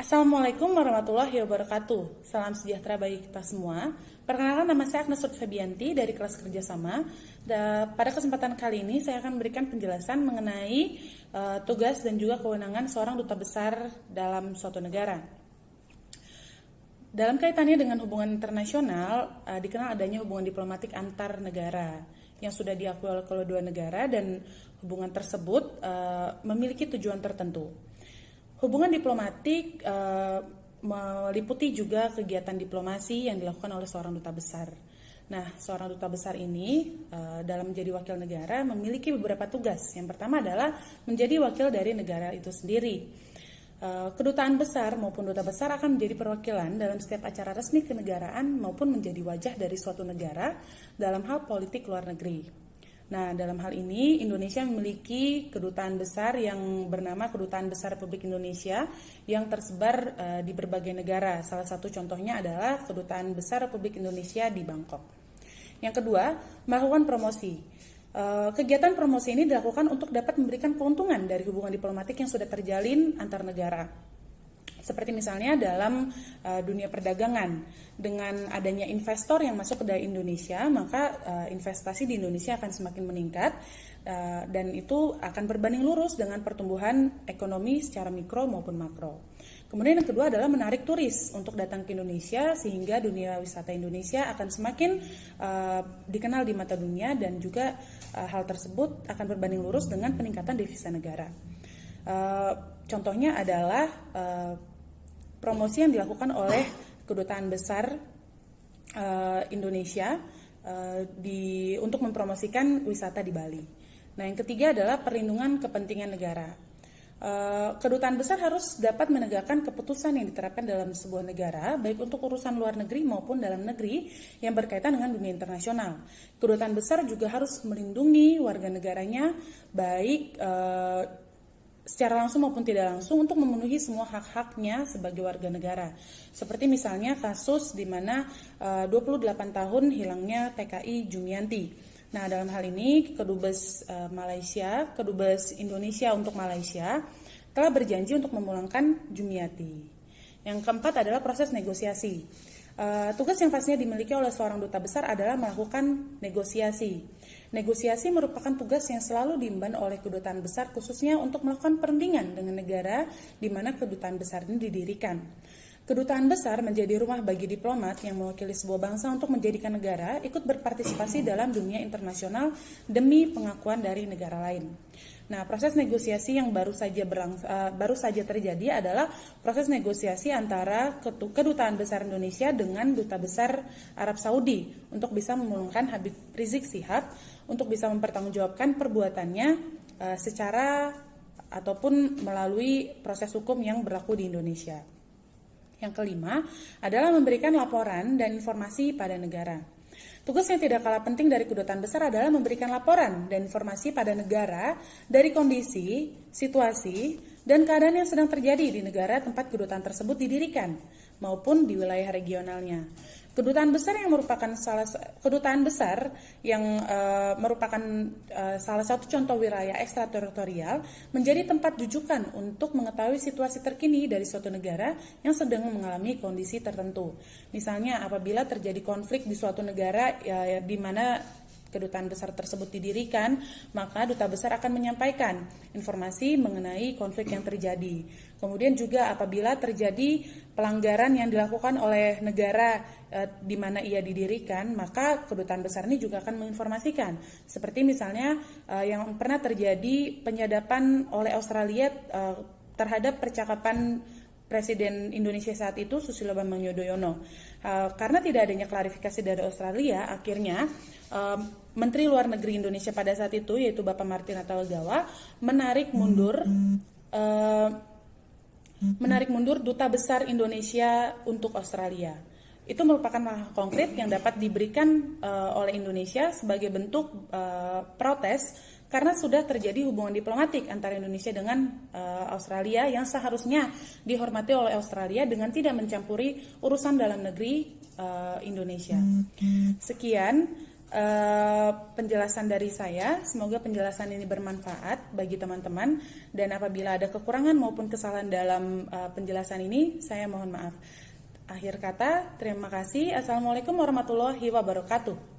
Assalamualaikum warahmatullahi wabarakatuh. Salam sejahtera bagi kita semua. Perkenalkan, nama saya Agnes Febianti dari kelas kerjasama. Pada kesempatan kali ini saya akan memberikan penjelasan mengenai tugas dan juga kewenangan seorang duta besar dalam suatu negara. Dalam kaitannya dengan hubungan internasional, dikenal adanya hubungan diplomatik antar negara yang sudah diakui oleh kedua negara, dan hubungan tersebut memiliki tujuan tertentu. Hubungan diplomatik meliputi juga kegiatan diplomasi yang dilakukan oleh seorang duta besar. Nah, seorang duta besar ini dalam menjadi wakil negara memiliki beberapa tugas. Yang pertama adalah menjadi wakil dari negara itu sendiri. Kedutaan besar maupun duta besar akan menjadi perwakilan dalam setiap acara resmi kenegaraan maupun menjadi wajah dari suatu negara dalam hal politik luar negeri. Nah, dalam hal ini Indonesia memiliki kedutaan besar yang bernama Kedutaan Besar Republik Indonesia yang tersebar di berbagai negara. Salah satu contohnya adalah Kedutaan Besar Republik Indonesia di Bangkok. Yang kedua, melakukan promosi. Kegiatan promosi ini dilakukan untuk dapat memberikan keuntungan dari hubungan diplomatik yang sudah terjalin antar negara. Seperti misalnya dalam dunia perdagangan, dengan adanya investor yang masuk ke Indonesia, maka investasi di Indonesia akan semakin meningkat, dan itu akan berbanding lurus dengan pertumbuhan ekonomi secara mikro maupun makro. Kemudian yang kedua adalah menarik turis untuk datang ke Indonesia, sehingga dunia wisata Indonesia akan semakin dikenal di mata dunia, dan juga hal tersebut akan berbanding lurus dengan peningkatan devisa negara. Contohnya adalah promosi yang dilakukan oleh Kedutaan Besar Indonesia untuk mempromosikan wisata di Bali. Nah, yang ketiga adalah perlindungan kepentingan negara. Kedutaan besar harus dapat menegakkan keputusan yang diterapkan dalam sebuah negara, baik untuk urusan luar negeri maupun dalam negeri yang berkaitan dengan dunia internasional. Kedutaan besar juga harus melindungi warga negaranya, baik secara langsung maupun tidak langsung, untuk memenuhi semua hak-haknya sebagai warga negara. Seperti misalnya kasus di mana 28 tahun hilangnya TKI Jumianti. Nah, dalam hal ini Kedubes Kedubes Indonesia untuk Malaysia telah berjanji untuk memulangkan Jumiati. Yang keempat adalah proses negosiasi. Tugas yang pastinya dimiliki oleh seorang duta besar adalah melakukan negosiasi. Negosiasi merupakan tugas yang selalu diemban oleh kedutaan besar, khususnya untuk melakukan perundingan dengan negara di mana kedutaan besar ini didirikan. Kedutaan besar menjadi rumah bagi diplomat yang mewakili sebuah bangsa untuk menjadikan negara ikut berpartisipasi dalam dunia internasional demi pengakuan dari negara lain. Nah, proses negosiasi yang baru saja terjadi adalah proses negosiasi antara Kedutaan Besar Indonesia dengan Duta Besar Arab Saudi untuk bisa memulangkan Habib Rizik Syihab, untuk bisa mempertanggungjawabkan perbuatannya secara ataupun melalui proses hukum yang berlaku di Indonesia. Yang kelima adalah memberikan laporan dan informasi pada negara. Tugas yang tidak kalah penting dari kedutaan besar adalah memberikan laporan dan informasi pada negara dari kondisi, situasi, dan keadaan yang sedang terjadi di negara tempat kedutaan tersebut didirikan maupun di wilayah regionalnya. Kedutaan besar yang merupakan salah satu contoh wilayah ekstrateritorial menjadi tempat rujukan untuk mengetahui situasi terkini dari suatu negara yang sedang mengalami kondisi tertentu. Misalnya apabila terjadi konflik di suatu negara di mana kedutaan besar tersebut didirikan, maka duta besar akan menyampaikan informasi mengenai konflik yang terjadi. Kemudian juga apabila terjadi pelanggaran yang dilakukan oleh negara di mana ia didirikan, maka kedutaan besar ini juga akan menginformasikan. Seperti misalnya yang pernah terjadi penyadapan oleh Australia terhadap percakapan Presiden Indonesia saat itu, Susilo Bambang Yudhoyono. Karena tidak adanya klarifikasi dari Australia, akhirnya Menteri Luar Negeri Indonesia pada saat itu, yaitu Bapak Martin Natalegawa, menarik mundur Duta Besar Indonesia untuk Australia. Itu merupakan langkah konkret yang dapat diberikan oleh Indonesia sebagai bentuk protes karena sudah terjadi hubungan diplomatik antara Indonesia dengan Australia yang seharusnya dihormati oleh Australia dengan tidak mencampuri urusan dalam negeri Indonesia. Sekian penjelasan dari saya. Semoga penjelasan ini bermanfaat bagi teman-teman, dan apabila ada kekurangan maupun kesalahan dalam penjelasan ini, saya mohon maaf. Akhir kata, terima kasih. Assalamualaikum warahmatullahi wabarakatuh.